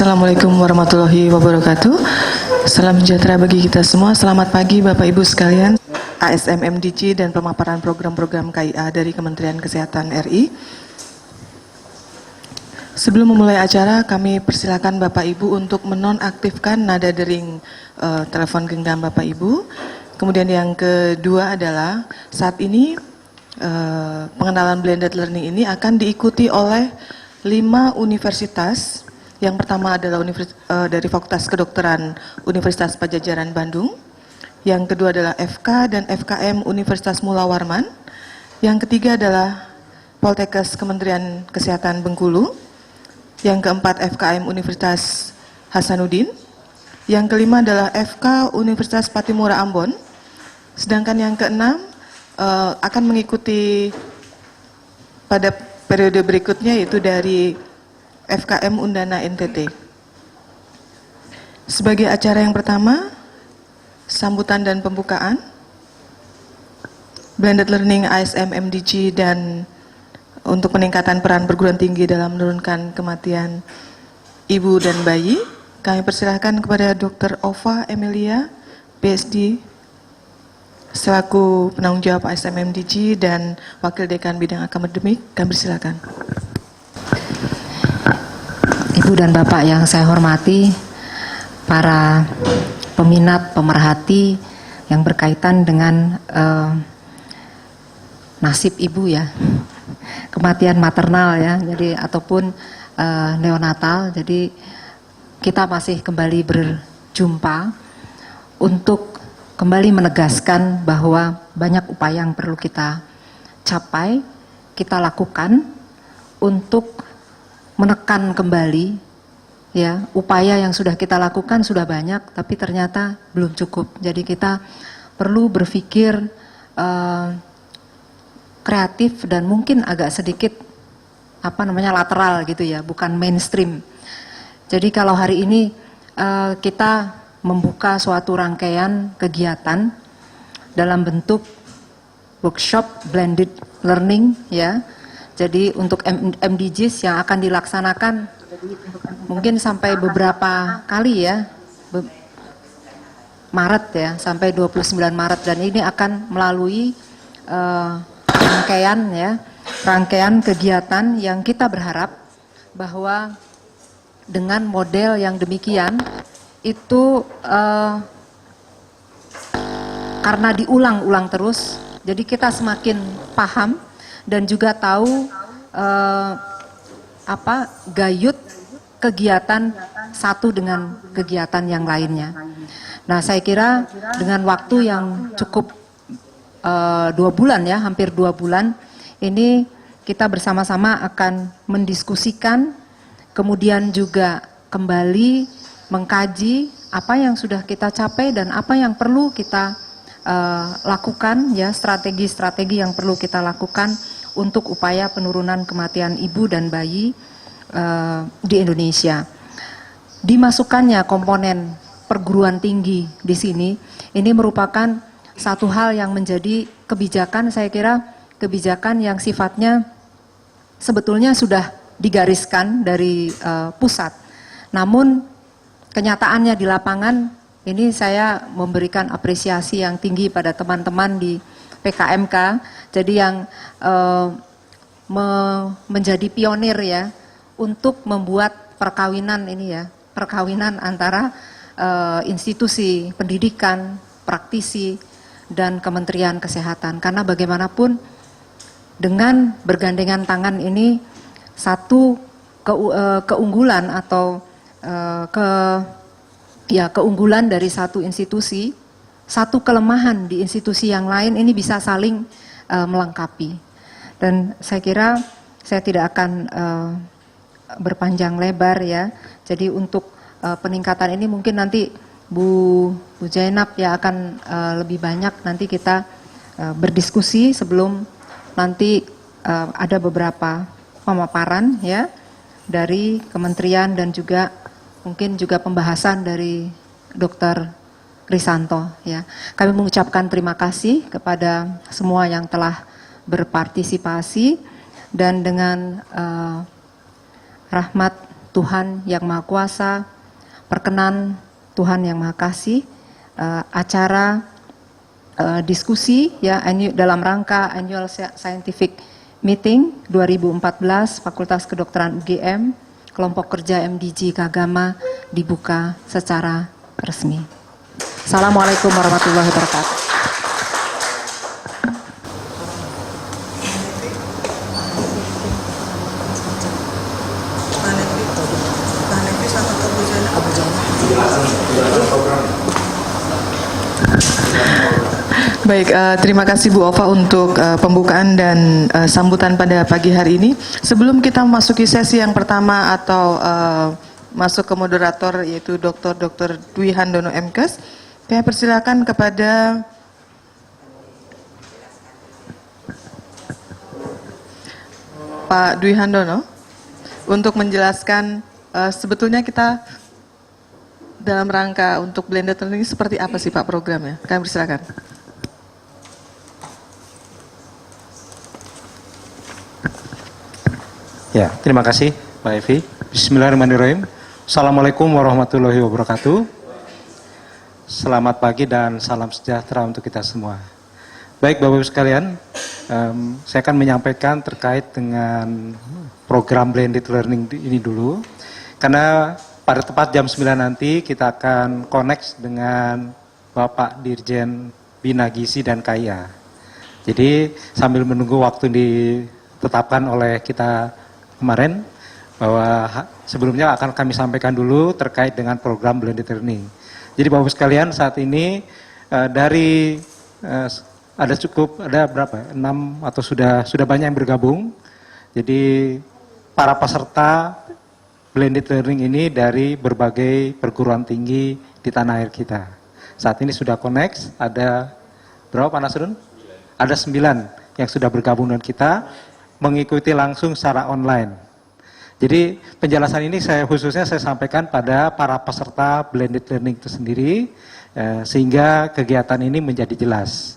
Assalamualaikum warahmatullahi wabarakatuh. Salam sejahtera bagi kita semua. Selamat pagi Bapak Ibu sekalian. ASM MDG dan pemaparan program-program KIA dari Kementerian Kesehatan RI. Sebelum memulai acara, kami persilakan Bapak Ibu untuk menonaktifkan nada dering telepon genggam Bapak Ibu. Kemudian yang kedua adalah saat ini pengenalan blended learning ini akan diikuti oleh 5 universitas. Yang pertama adalah dari Fakultas Kedokteran Universitas Padjadjaran Bandung. Yang kedua adalah FK dan FKM Universitas Mula Warman. Yang ketiga adalah Poltekkes Kementerian Kesehatan Bengkulu. Yang keempat FKM Universitas Hasanuddin. Yang kelima adalah FK Universitas Pattimura Ambon. Sedangkan yang keenam akan mengikuti pada periode berikutnya yaitu dari FKM Undana NTT. Sebagai acara yang pertama, sambutan dan pembukaan, blended learning ASM MDG dan untuk peningkatan peran perguruan tinggi dalam menurunkan kematian ibu dan bayi, kami persilahkan kepada Dr. Ova Emilia, PhD, selaku penanggung jawab ASM MDG dan Wakil Dekan Bidang Akademik, kami persilahkan. Ibu dan Bapak yang saya hormati, para peminat, pemerhati yang berkaitan dengan nasib ibu ya, kematian maternal ya, jadi ataupun neonatal. Jadi kita masih kembali berjumpa untuk kembali menegaskan bahwa banyak upaya yang perlu kita capai, kita lakukan untuk menekan kembali ya, upaya yang sudah kita lakukan sudah banyak tapi ternyata belum cukup. Jadi kita perlu berpikir kreatif dan mungkin agak sedikit lateral gitu ya, bukan mainstream. Jadi kalau hari ini kita membuka suatu rangkaian kegiatan dalam bentuk workshop blended learning ya. Jadi untuk MDGs yang akan dilaksanakan mungkin sampai beberapa kali ya, Maret ya, sampai 29 Maret, dan ini akan melalui rangkaian kegiatan yang kita berharap bahwa dengan model yang demikian itu karena diulang-ulang terus, jadi kita semakin paham dan juga tahu gayut kegiatan satu dengan kegiatan yang lainnya. Nah, saya kira dengan waktu yang cukup 2 bulan ya, hampir 2 bulan, ini kita bersama-sama akan mendiskusikan, kemudian juga kembali mengkaji apa yang sudah kita capai dan apa yang perlu kita lakukan ya, strategi-strategi yang perlu kita lakukan untuk upaya penurunan kematian ibu dan bayi di Indonesia. Dimasukkannya komponen perguruan tinggi di sini, ini merupakan satu hal yang menjadi kebijakan, saya kira kebijakan yang sifatnya sebetulnya sudah digariskan dari pusat. Namun kenyataannya di lapangan, ini saya memberikan apresiasi yang tinggi pada teman-teman di PKMK, jadi yang menjadi pionir ya untuk membuat perkawinan ini ya, perkawinan antara institusi pendidikan, praktisi, dan Kementerian Kesehatan. Karena bagaimanapun dengan bergandengan tangan ini satu keunggulan atau keunggulan dari satu institusi, satu kelemahan di institusi yang lain ini bisa saling melengkapi. Dan saya kira saya tidak akan berpanjang lebar ya. Jadi untuk peningkatan ini mungkin nanti Bu Zainab ya akan lebih banyak nanti kita berdiskusi sebelum nanti ada beberapa pemaparan ya dari kementerian dan juga mungkin juga pembahasan dari Dr. Risanto ya. Kami mengucapkan terima kasih kepada semua yang telah berpartisipasi, dan dengan rahmat Tuhan Yang Maha Kuasa, perkenan Tuhan Yang Maha Kasih, acara diskusi ya dalam rangka Annual Scientific Meeting 2014 Fakultas Kedokteran UGM, kelompok kerja MDG Kagama dibuka secara resmi. Assalamualaikum warahmatullahi wabarakatuh. Baik, terima kasih Bu Ova untuk pembukaan dan sambutan pada pagi hari ini. Sebelum kita memasuki sesi yang pertama atau masuk ke moderator yaitu Dr. Dwi Handono MKes, saya persilakan kepada Pak Dwi Handono untuk menjelaskan sebetulnya kita dalam rangka untuk blended learning seperti apa sih Pak programnya? Kami persilakan. Ya, terima kasih Pak Evi. Bismillahirrahmanirrahim. Assalamualaikum warahmatullahi wabarakatuh. Selamat pagi dan salam sejahtera untuk kita semua. Baik Bapak Ibu sekalian, saya akan menyampaikan terkait dengan program blended learning ini dulu. Karena pada tepat jam 9 nanti kita akan connect dengan Bapak Dirjen Bina Gizi dan KIA. Jadi sambil menunggu waktu ditetapkan oleh kita kemarin, bahwa sebelumnya akan kami sampaikan dulu terkait dengan program blended learning. Jadi Bapak Ibu sekalian, saat ini ada berapa? 6 atau sudah banyak yang bergabung. Jadi para peserta blended learning ini dari berbagai perguruan tinggi di tanah air kita. Saat ini sudah connect, ada berapa Pak Nasrun? Ada 9 yang sudah bergabung dengan kita, mengikuti langsung secara online. Jadi penjelasan ini khususnya saya sampaikan pada para peserta blended learning itu sendiri, sehingga kegiatan ini menjadi jelas.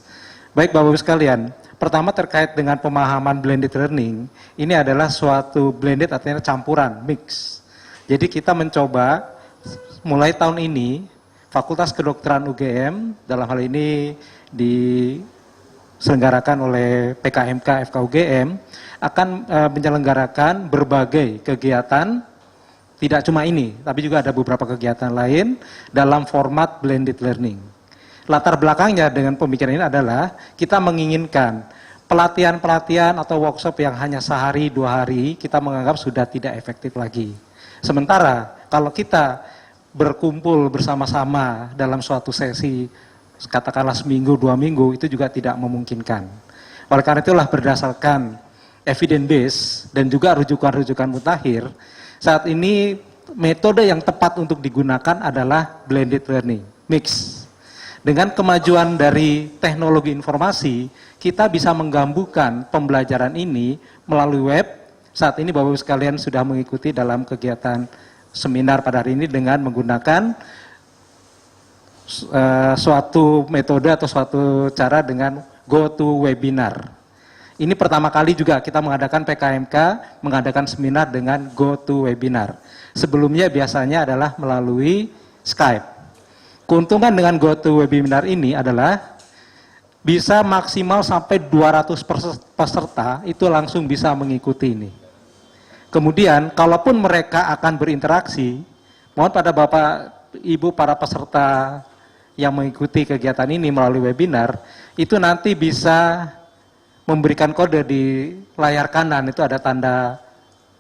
Baik Bapak Ibu sekalian, pertama terkait dengan pemahaman blended learning, ini adalah suatu blended artinya campuran, mix. Jadi kita mencoba mulai tahun ini, Fakultas Kedokteran UGM, dalam hal ini diselenggarakan oleh PKMK FKUGM, akan menyelenggarakan berbagai kegiatan, tidak cuma ini, tapi juga ada beberapa kegiatan lain dalam format blended learning. Latar belakangnya dengan pemikiran ini adalah kita menginginkan pelatihan-pelatihan atau workshop yang hanya sehari, 2 hari, kita menganggap sudah tidak efektif lagi. Sementara kalau kita berkumpul bersama-sama dalam suatu sesi, katakanlah seminggu, 2 minggu, itu juga tidak memungkinkan. Oleh karena itulah berdasarkan evidence base dan juga rujukan-rujukan mutakhir, saat ini metode yang tepat untuk digunakan adalah blended learning, mix. Dengan kemajuan dari teknologi informasi, kita bisa menggabungkan pembelajaran ini melalui web. Saat ini Bapak Ibu sekalian sudah mengikuti dalam kegiatan seminar pada hari ini dengan menggunakan suatu metode atau suatu cara dengan GoToWebinar. Ini pertama kali juga kita mengadakan PKMK, mengadakan seminar dengan GoToWebinar. Sebelumnya biasanya adalah melalui Skype. Keuntungan dengan GoToWebinar ini adalah bisa maksimal sampai 200 peserta itu langsung bisa mengikuti ini. Kemudian kalaupun mereka akan berinteraksi, mohon pada Bapak Ibu para peserta yang mengikuti kegiatan ini melalui webinar, itu nanti bisa memberikan kode di layar kanan, itu ada tanda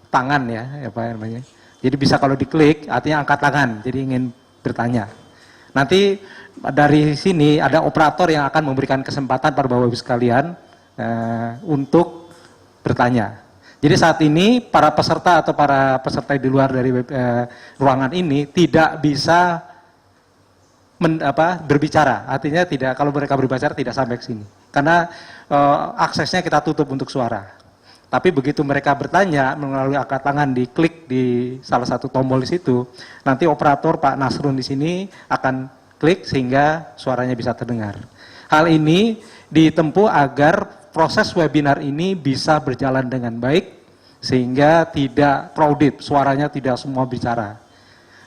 tangan ya apa namanya. Jadi bisa kalau diklik artinya angkat tangan, jadi ingin bertanya. Nanti dari sini ada operator yang akan memberikan kesempatan pada Bapak Ibu sekalian untuk bertanya. Jadi saat ini para peserta atau para peserta di luar dari ruangan ini tidak bisa berbicara, artinya tidak, kalau mereka berbicara tidak sampai ke sini, karena aksesnya kita tutup untuk suara. Tapi begitu mereka bertanya melalui angkat tangan, diklik di salah satu tombol di situ, nanti operator Pak Nasrun di sini akan klik sehingga suaranya bisa terdengar. Hal ini ditempuh agar proses webinar ini bisa berjalan dengan baik sehingga tidak crowded, suaranya tidak semua bicara.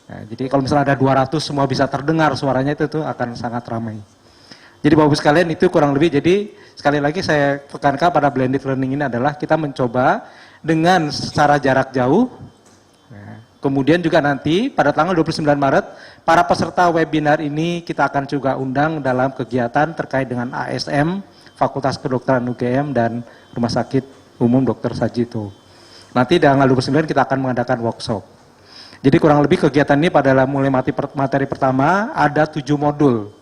Nah, jadi kalau misalnya ada 200 semua bisa terdengar suaranya itu tuh akan sangat ramai. Jadi Bapak Ibu sekalian itu kurang lebih, jadi sekali lagi saya tekankan pada blended learning ini adalah kita mencoba dengan secara jarak jauh. Kemudian juga nanti pada tanggal 29 Maret, para peserta webinar ini kita akan juga undang dalam kegiatan terkait dengan ASM, Fakultas Kedokteran UGM dan Rumah Sakit Umum Dr. Sajito. Nanti tanggal 29 kita akan mengadakan workshop. Jadi kurang lebih kegiatan ini pada mulai materi pertama ada 7 modul.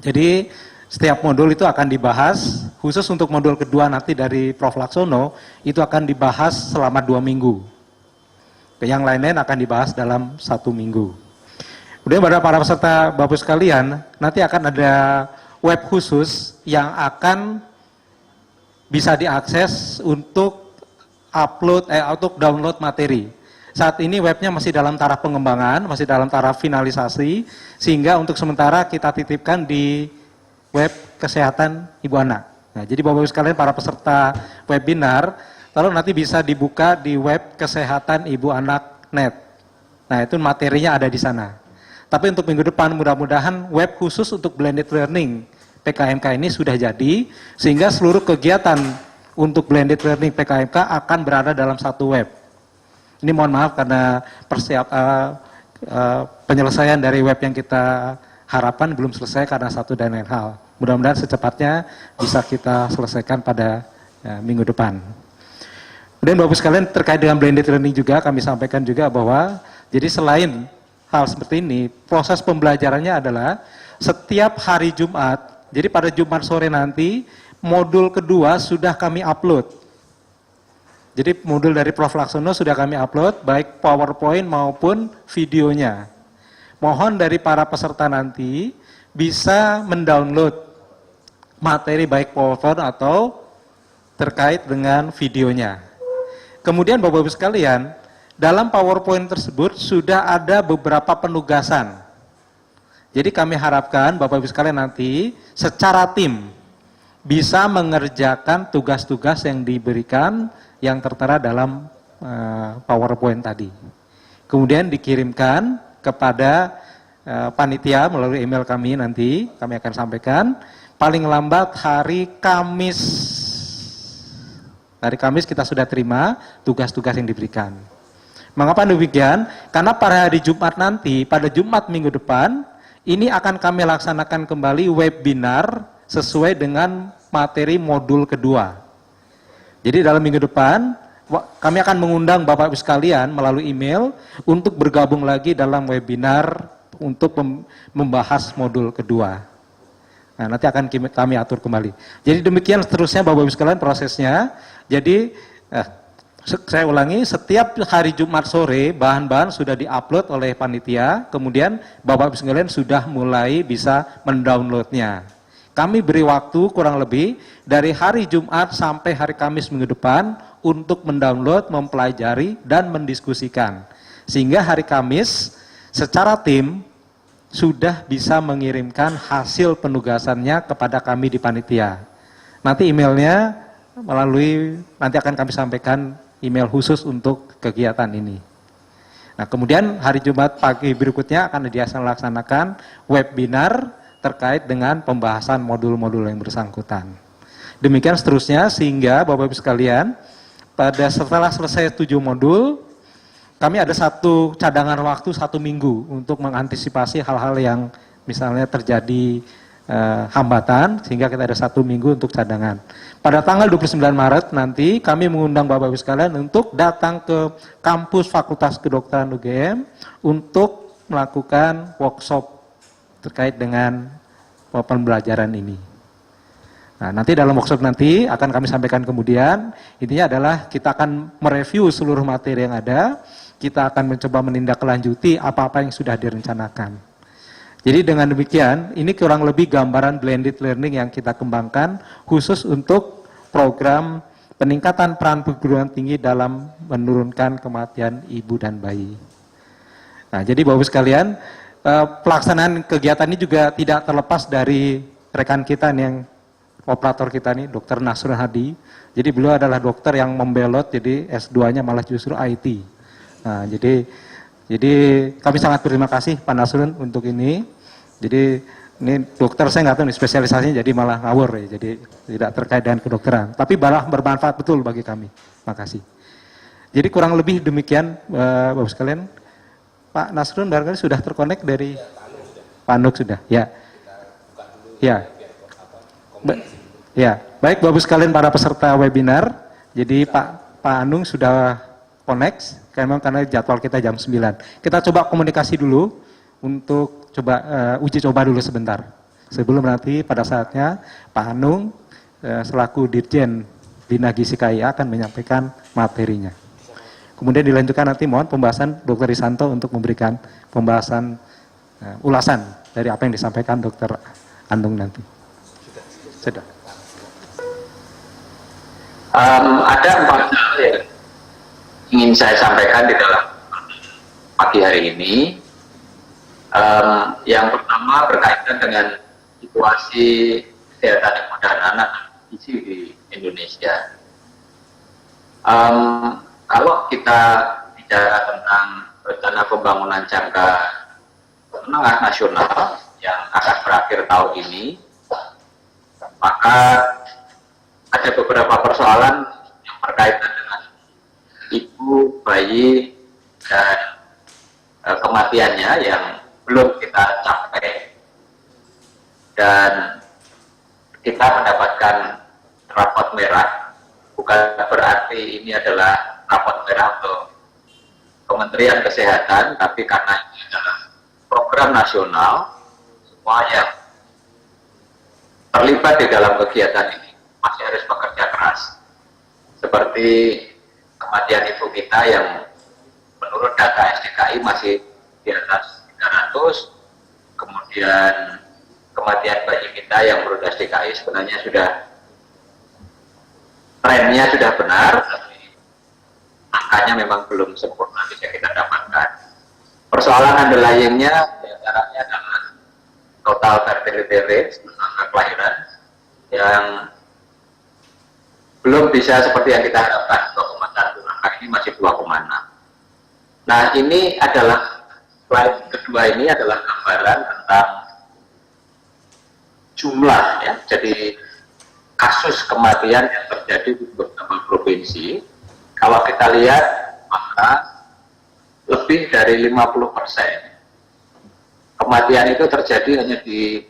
Jadi setiap modul itu akan dibahas, khusus untuk modul kedua nanti dari Prof. Laksono, itu akan dibahas selama 2 minggu. Yang lain-lain akan dibahas dalam 1 minggu. Kemudian pada para peserta Bapak sekalian, nanti akan ada web khusus yang akan bisa diakses untuk untuk download materi. Saat ini webnya masih dalam taraf pengembangan, masih dalam taraf finalisasi, sehingga untuk sementara kita titipkan di web kesehatan ibu anak. Nah, jadi Bapak Ibu sekalian para peserta webinar, lalu nanti bisa dibuka di web kesehatan ibu anak net. Nah, itu materinya ada di sana. Tapi untuk minggu depan mudah-mudahan web khusus untuk blended learning PKMK ini sudah jadi, sehingga seluruh kegiatan untuk blended learning PKMK akan berada dalam satu web. Ini mohon maaf karena penyelesaian dari web yang kita harapkan belum selesai karena satu dan lain hal. Mudah-mudahan secepatnya bisa kita selesaikan pada minggu depan. Kemudian Bapak sekalian terkait dengan blended learning juga kami sampaikan juga bahwa jadi selain hal seperti ini, proses pembelajarannya adalah setiap hari Jumat. Jadi pada Jumat sore nanti modul kedua sudah kami upload. Jadi modul dari Prof. Laksono sudah kami upload, baik PowerPoint maupun videonya. Mohon dari para peserta nanti bisa mendownload materi baik PowerPoint atau terkait dengan videonya. Kemudian Bapak Ibu sekalian, dalam PowerPoint tersebut sudah ada beberapa penugasan. Jadi kami harapkan Bapak Ibu sekalian nanti secara tim bisa mengerjakan tugas-tugas yang diberikan yang tertera dalam PowerPoint tadi. Kemudian dikirimkan kepada panitia melalui email kami nanti, kami akan sampaikan, paling lambat hari Kamis. Hari Kamis kita sudah terima tugas-tugas yang diberikan. Mengapa demikian? Karena pada hari Jumat nanti, pada Jumat minggu depan, ini akan kami laksanakan kembali webinar sesuai dengan materi modul kedua. Jadi dalam minggu depan, kami akan mengundang Bapak Ibu sekalian melalui email untuk bergabung lagi dalam webinar untuk membahas modul kedua. Nah, nanti akan kami atur kembali. Jadi demikian seterusnya Bapak Ibu sekalian prosesnya. Jadi, saya ulangi, setiap hari Jumat sore bahan-bahan sudah diupload oleh panitia, kemudian Bapak Ibu sekalian sudah mulai bisa mendownloadnya. Kami beri waktu kurang lebih dari hari Jumat sampai hari Kamis minggu depan untuk mendownload, mempelajari, dan mendiskusikan. Sehingga hari Kamis secara tim sudah bisa mengirimkan hasil penugasannya kepada kami di panitia. Nanti emailnya nanti akan kami sampaikan email khusus untuk kegiatan ini. Nah, kemudian hari Jumat pagi berikutnya akan dilaksanakan webinar terkait dengan pembahasan modul-modul yang bersangkutan. Demikian seterusnya sehingga Bapak Ibu sekalian, setelah selesai 7 modul, kami ada satu cadangan waktu 1 minggu untuk mengantisipasi hal-hal yang misalnya terjadi hambatan, sehingga kita ada 1 minggu untuk cadangan. Pada tanggal 29 Maret nanti kami mengundang Bapak Ibu sekalian untuk datang ke kampus Fakultas Kedokteran UGM untuk melakukan workshop terkait dengan pembelajaran ini. Nah, nanti dalam workshop nanti akan kami sampaikan kemudian, intinya adalah kita akan mereview seluruh materi yang ada, kita akan mencoba menindaklanjuti apa-apa yang sudah direncanakan. Jadi dengan demikian, ini kurang lebih gambaran blended learning yang kita kembangkan khusus untuk program peningkatan peran perguruan tinggi dalam menurunkan kematian ibu dan bayi. Nah, jadi Bapak-Ibu sekalian, pelaksanaan kegiatan ini juga tidak terlepas dari rekan kita yang operator kita nih, Dr. Nasrul Hadi. Jadi beliau adalah dokter yang membelot, jadi S2-nya malah justru IT. Nah, jadi kami sangat berterima kasih Pak Nasrul untuk ini. Jadi ini dokter saya nggak tahu nih spesialisasinya, jadi malah ngawur ya, jadi tidak terkait dengan kedokteran. Tapi malah bermanfaat betul bagi kami. Makasih. Jadi kurang lebih demikian, Bapak sekalian. Pak Nasrul barangkali sudah terkonek dari Pak Anung sudah, ya. Ya. Ya, baik Bapak sekalian para peserta webinar. Jadi Pak Anung sudah connect, karena jadwal kita jam 9. Kita coba komunikasi dulu untuk coba uji coba dulu sebentar. Sebelum nanti pada saatnya Pak Anung selaku Dirjen Bina Gizi KIA akan menyampaikan materinya. Kemudian dilanjutkan nanti mohon pembahasan Dr. Risanto untuk memberikan pembahasan ulasan dari apa yang disampaikan Dr. Anung nanti. Sudah. Ada 4 hal yang ingin saya sampaikan di dalam pagi hari ini. Yang pertama berkaitan dengan situasi kesehatan ibu dan anak gizi di Indonesia. Kalau kita bicara tentang rencana pembangunan jangka menengah nasional yang akan berakhir tahun ini, maka ada beberapa persoalan yang berkaitan dengan ibu, bayi, dan kematiannya yang belum kita capai, dan kita mendapatkan rapot merah. Bukan berarti ini adalah rapot merah untuk Kementerian Kesehatan, tapi karena ini adalah program nasional, semua yang terlibat di dalam kegiatan ini masih harus bekerja keras. Seperti kematian ibu kita yang menurut data SDKI masih di atas 300, kemudian kematian bayi kita yang menurut SDKI sebenarnya sudah trennya sudah benar, tapi angkanya memang belum sempurna bisa kita dapatkan. Persoalan underlying-nya diantaranya adalah total fertility rate, angka kelahiran yang belum bisa seperti yang kita harapkan, 2,1, angka ini masih 2,6. Nah, ini adalah slide kedua, ini adalah gambaran tentang jumlah ya, jadi kasus kematian yang terjadi di beberapa provinsi. Kalau kita lihat, maka lebih dari 50% kematian itu terjadi hanya di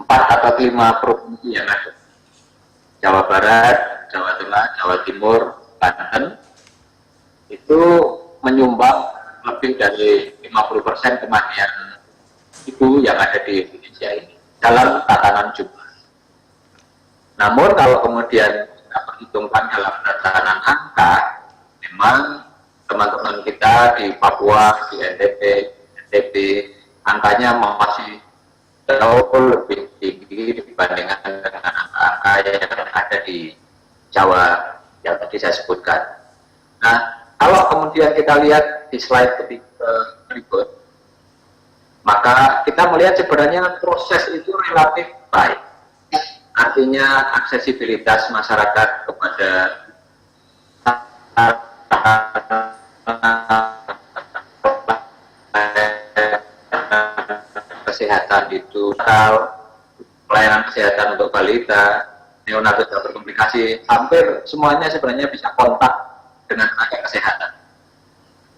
4 atau 5 provinsi yang ada. Jawa Barat, Jawa Tengah, Jawa Timur, Banten, itu menyumbang lebih dari 50% kematian ibu yang ada di Indonesia ini dalam tatanan jumlah. Namun kalau kemudian kita perhitungkan dalam tatanan angka, memang teman-teman kita di Papua, di NTB, angkanya masih jauh lebih tinggi dibandingkan dengan angka-angka yang ada di Jawa yang tadi saya sebutkan. Nah, kalau kemudian kita lihat di slide berikut, maka kita melihat sebenarnya proses itu relatif baik. Artinya aksesibilitas masyarakat kepada kesehatan itu, pelayanan kesehatan untuk balita, neonatal dan berkomunikasi, hampir semuanya sebenarnya bisa kontak dengan tenaga kesehatan.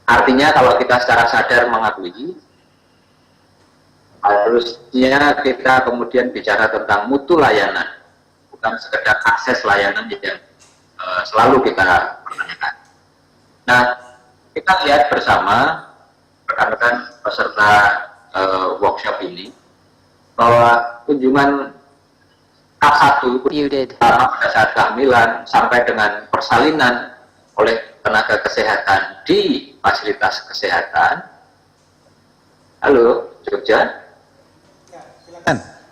Artinya kalau kita secara sadar mengakui, harusnya kita kemudian bicara tentang mutu layanan, bukan sekedar akses layanan yang selalu kita pertanyakan. Nah, kita lihat bersama rekan-rekan peserta workshop ini bahwa kunjungan K1 pada saat kehamilan sampai dengan persalinan oleh tenaga kesehatan di fasilitas kesehatan. Halo, Jogja.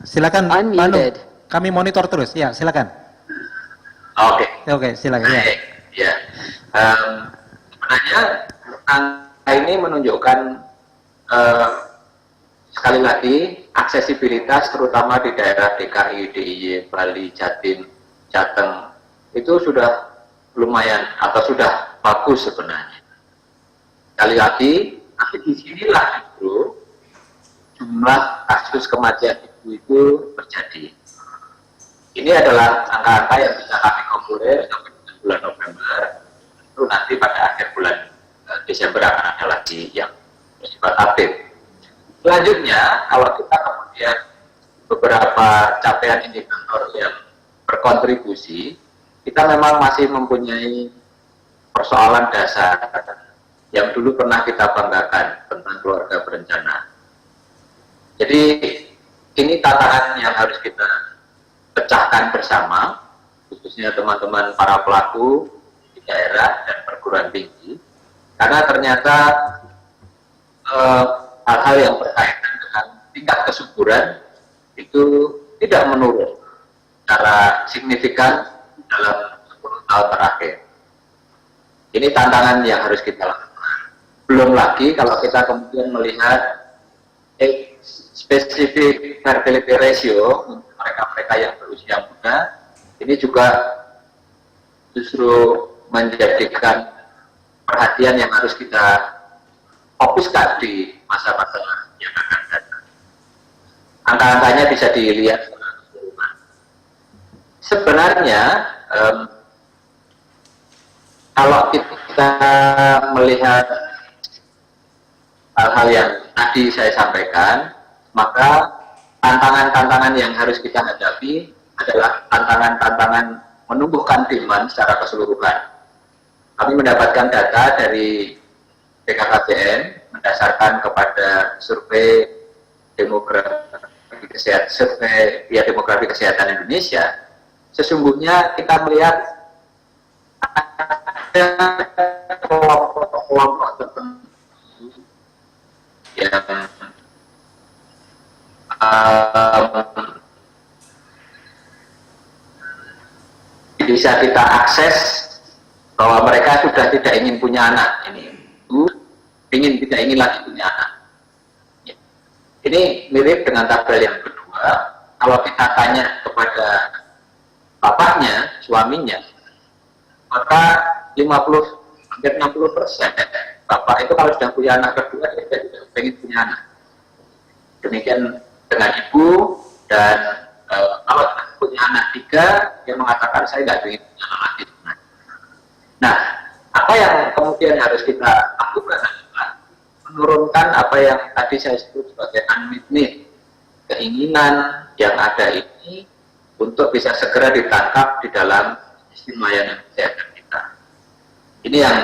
Silakan Pak Anung. Unmuted. Kami monitor terus. Ya, silakan. Oke, silakan ya. Ya. Sebenarnya angka ini menunjukkan sekali lagi, aksesibilitas terutama di daerah DKI, DIY, Bali, Jatim, Jateng, itu sudah lumayan atau sudah bagus sebenarnya. Sekali lagi, tapi disinilah justru jumlah kasus kematian ibu itu terjadi. Ini adalah angka-angka yang bisa kami kumpulir sampai bulan November. Itu nanti pada akhir bulan Desember akan ada lagi yang bersifat update. Selanjutnya, kalau kita kemudian beberapa capaian indikator yang berkontribusi, kita memang masih mempunyai persoalan dasar yang dulu pernah kita banggakan tentang keluarga berencana. Jadi ini tantangan yang harus kita pecahkan bersama, khususnya teman-teman para pelaku di daerah dan perguruan tinggi, karena ternyata hal-hal yang berkaitan dengan tingkat kesuburan itu tidak menurun secara signifikan dalam 10 tahun terakhir. Ini tantangan yang harus kita lakukan. Belum lagi kalau kita kemudian melihat spesifik fertility ratio untuk mereka-mereka yang berusia muda, ini juga justru menjadikan perhatian yang harus kita fokuskan di masa-masa yang akan datang. Angka-angkanya bisa dilihat sebenarnya kalau kita melihat hal-hal yang tadi saya sampaikan, maka tantangan-tantangan yang harus kita hadapi adalah tantangan-tantangan menumbuhkan demand secara keseluruhan. Kami mendapatkan data dari BKKBN berdasarkan kepada survei demografi kesehatan Indonesia. Sesungguhnya kita melihat ada kelompok tertentu yang bisa kita akses bahwa mereka sudah tidak ingin punya anak, tidak ingin lagi punya anak. Ya. Ini mirip dengan tabel yang kedua. Kalau kita tanya kepada bapaknya, suaminya, maka 50 hampir 60% bapak itu kalau sudah punya anak kedua dia tidak ingin punya anak. Demikian dengan ibu, dan kalau punya anak 3 dia mengatakan saya nggak ingin punya anak lagi. Nah, apa yang kemudian harus kita lakukan adalah menurunkan apa yang tadi saya sebut sebagai unmet need, keinginan yang ada ini untuk bisa segera ditangkap di dalam sistem layanan kesehatan kita. Ini yang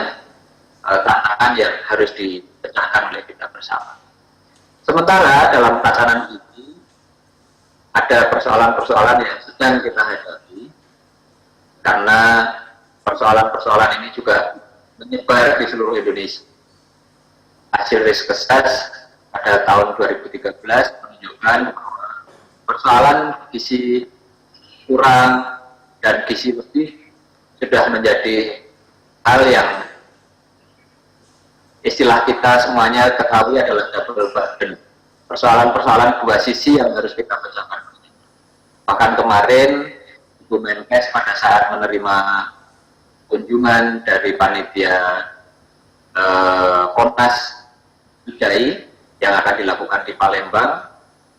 tantangan yang harus dipecahkan oleh kita bersama. Sementara dalam tatanan ini ada persoalan-persoalan yang sedang kita hadapi, karena persoalan-persoalan ini juga menyebar di seluruh Indonesia. Hasil risk assess pada tahun 2013 menunjukkan bahwa persoalan gizi kurang dan gizi lebih sudah menjadi hal yang istilah kita semuanya ketahui adalah double burden. Persoalan-persoalan dua sisi yang harus kita pecahkan. Bahkan kemarin Ibu Menkes pada saat menerima kunjungan dari panitia Komnas IDAI yang akan dilakukan di Palembang,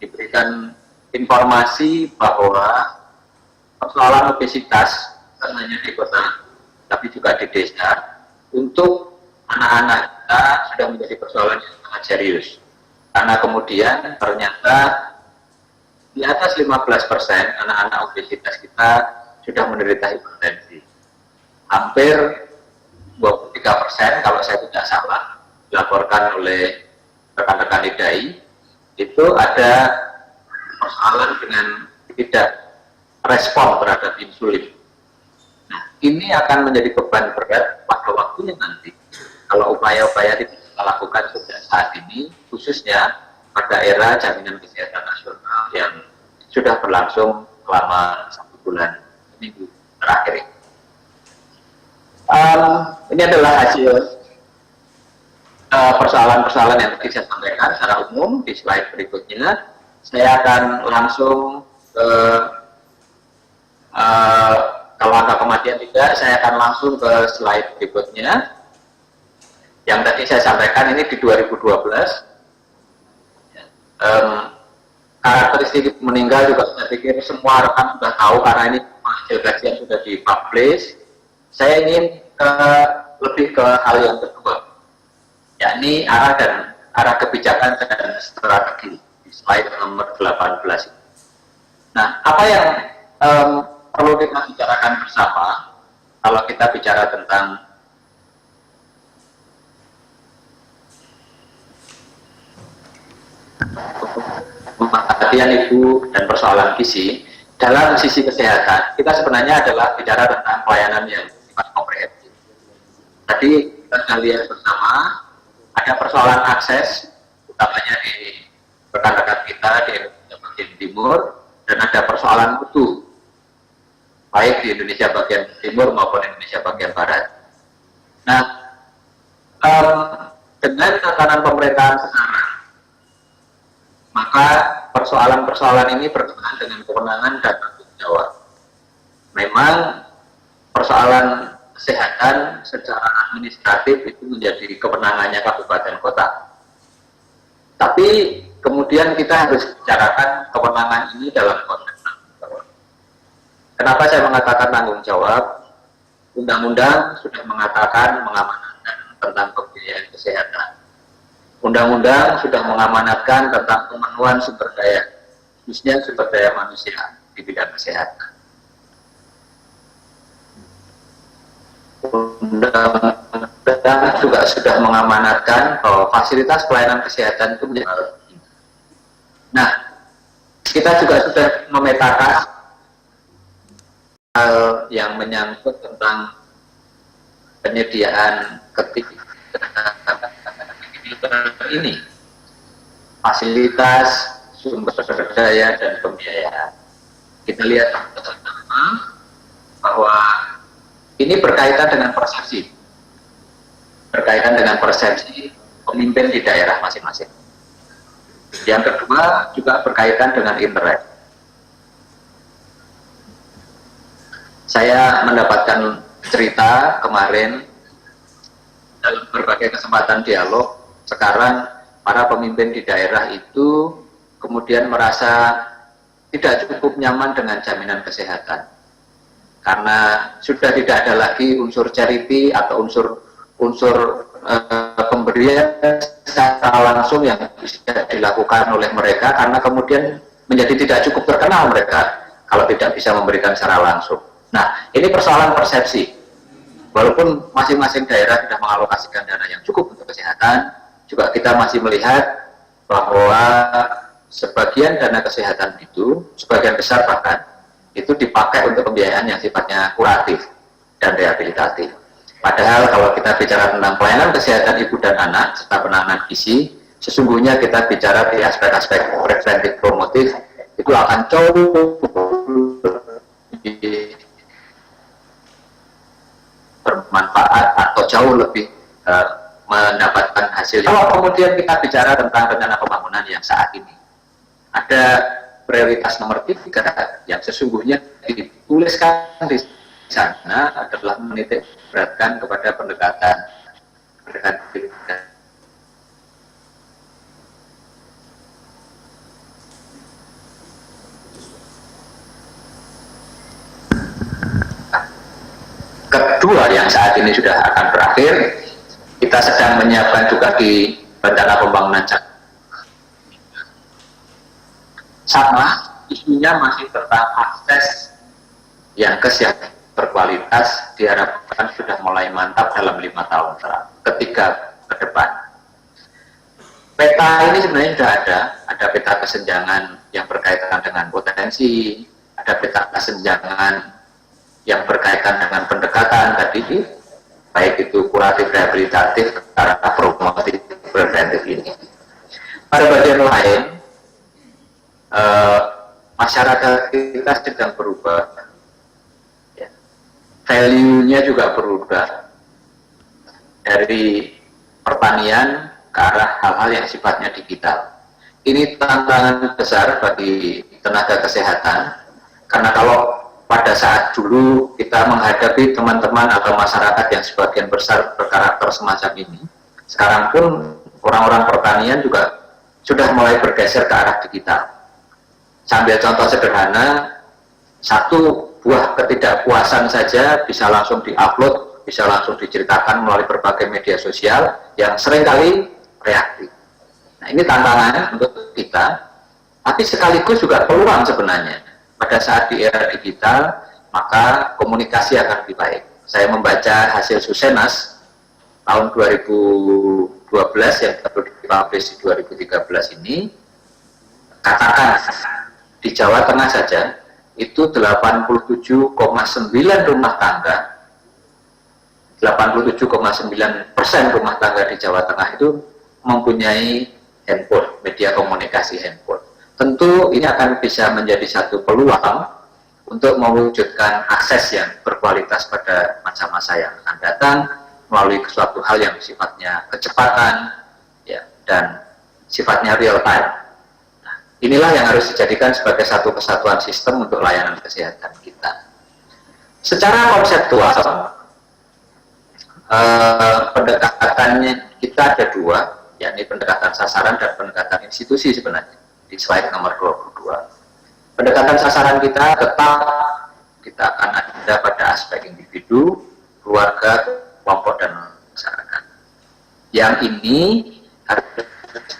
diberikan informasi bahwa persoalan obesitas bukan hanya di kota, tapi juga di desa, untuk anak-anak kita sudah menjadi persoalan yang sangat serius. Karena kemudian ternyata di atas 15% anak-anak obesitas kita sudah menderita hipertensi. Hampir 23% kalau saya tidak salah dilaporkan oleh rekan-rekan IDAI, itu ada persoalan dengan tidak respon terhadap insulin. Nah, ini akan menjadi beban berat pada waktunya nanti. Kalau upaya-upaya kita lakukan sejak saat ini, khususnya pada era jaminan kesehatan nasional yang sudah berlangsung selama 1 bulan minggu terakhir ini. Ini adalah hasil persoalan-persoalan yang tadi saya sampaikan secara umum di slide berikutnya. Saya akan langsung ke kalau angka kematian tidak, saya akan langsung ke slide berikutnya. Yang tadi saya sampaikan ini di 2012. Karakteristik meninggal juga saya pikir semua rekan sudah tahu karena ini hasil kajian sudah dipublish. Saya ingin lebih ke hal yang kedua, yakni arah kebijakan dan strategi di slide nomor 18. Nah, apa yang perlu kita bicarakan bersama kalau kita bicara tentang kematian ibu dan persoalan gizi dalam sisi kesehatan, kita sebenarnya adalah bicara tentang pelayanan yang sifat komprehensif. Tadi kita sudah lihat bersama ada persoalan akses, utamanya di rekan-rekan kita di Indonesia bagian timur, dan ada persoalan mutu, baik di Indonesia bagian timur maupun Indonesia bagian barat. Nah, dengan tatanan pemerintahan sekarang, maka persoalan-persoalan ini berkenaan dengan kewenangan dan tanggung jawab. Memang persoalan kesehatan secara administratif itu menjadi kewenangannya kabupaten kota. Tapi kemudian kita harus bicarakan kewenangan ini dalam konteks tanggung jawab. Kenapa saya mengatakan tanggung jawab? Undang-undang sudah mengatakan mengamanatkan tentang pembiayaan kesehatan. Undang-undang sudah mengamanatkan tentang pemenuhan sumber daya, khususnya sumber daya manusia di bidang kesehatan. Undang-undang juga sudah mengamanatkan bahwa fasilitas pelayanan kesehatan itu menjadi. Nah, kita juga sudah memetakan hal yang menyangkut tentang penyediaan ini, fasilitas, sumber daya dan pembiayaan. Kita lihat bersama bahwa ini berkaitan dengan persepsi, pemimpin di daerah masing-masing. Yang kedua juga berkaitan dengan interest. Saya mendapatkan cerita kemarin dalam berbagai kesempatan dialog. Sekarang para pemimpin di daerah itu kemudian merasa tidak cukup nyaman dengan jaminan kesehatan karena sudah tidak ada lagi unsur charity atau unsur pemberian secara langsung yang bisa dilakukan oleh mereka, karena kemudian menjadi tidak cukup terkenal mereka kalau tidak bisa memberikan secara langsung. Nah, ini persoalan persepsi. Walaupun masing-masing daerah sudah mengalokasikan dana yang cukup untuk kesehatan, juga kita masih melihat bahwa sebagian dana kesehatan itu, sebagian besar bahkan, itu dipakai untuk pembiayaan yang sifatnya kuratif dan rehabilitatif. Padahal kalau kita bicara tentang pelayanan kesehatan ibu dan anak, serta penanganan gizi, sesungguhnya kita bicara di aspek-aspek preventif promotif, itu akan jauh lebih bermanfaat atau jauh lebih mendapatkan hasil. Kalau kemudian kita bicara tentang rencana pembangunan yang saat ini, ada prioritas nomor 3 yang sesungguhnya dituliskan di sana adalah menitik beratkan kepada pendekatan kedua yang saat ini sudah akan berakhir. Kita sedang menyiapkan juga di rencana pembangunan sama, isunya masih tentang akses yang berkualitas, diharapkan sudah mulai mantap dalam 5 tahun ketiga ke depan. Peta ini sebenarnya sudah ada peta kesenjangan yang berkaitan dengan potensi, ada peta kesenjangan yang berkaitan dengan pendekatan tadi, baik itu kuratif, rehabilitatif, karena promotif, preventif ini. Pada bagian lain, masyarakat kita sedang berubah, value-nya juga berubah dari pertanian ke arah hal-hal yang sifatnya digital. Ini tantangan besar bagi tenaga kesehatan, karena kalau pada saat dulu kita menghadapi teman-teman atau masyarakat yang sebagian besar berkarakter semacam ini, sekarang pun orang-orang pertanian juga sudah mulai bergeser ke arah digital. Sambil contoh sederhana, satu buah ketidakpuasan saja bisa langsung diupload, bisa langsung diceritakan melalui berbagai media sosial yang seringkali reaktif. Nah, ini tantangan untuk kita, tapi sekaligus juga peluang sebenarnya. Pada saat di era digital, maka komunikasi akan lebih baik. Saya membaca hasil Susenas tahun 2012 yang baru dipublish di 2013 ini, katakan di Jawa Tengah saja itu 87,9 rumah tangga, 87,9% rumah tangga di Jawa Tengah itu mempunyai handphone, media komunikasi handphone. Tentu ini akan bisa menjadi satu peluang untuk mewujudkan akses yang berkualitas pada masa-masa yang akan datang melalui suatu hal yang sifatnya kecepatan, ya, dan sifatnya real time. Nah, inilah yang harus dijadikan sebagai satu kesatuan sistem untuk layanan kesehatan kita. Secara konseptual, pendekatannya kita ada dua, yakni pendekatan sasaran dan pendekatan institusi sebenarnya, di slide nomor 22. Pendekatan sasaran kita tetap kita akan ada pada aspek individu, keluarga, kelompok, dan masyarakat. Yang ini harus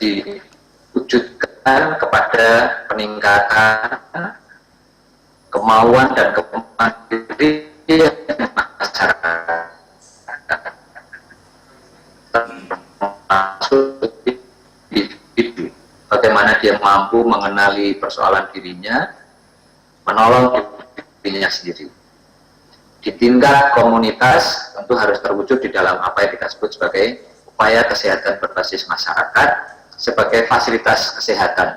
diwujudkan kepada peningkatan kemauan dan kemandirian masyarakat. Bagaimana dia mampu mengenali persoalan dirinya, menolong dirinya sendiri. Di tingkat komunitas tentu harus terwujud di dalam apa yang kita sebut sebagai upaya kesehatan berbasis masyarakat sebagai fasilitas kesehatan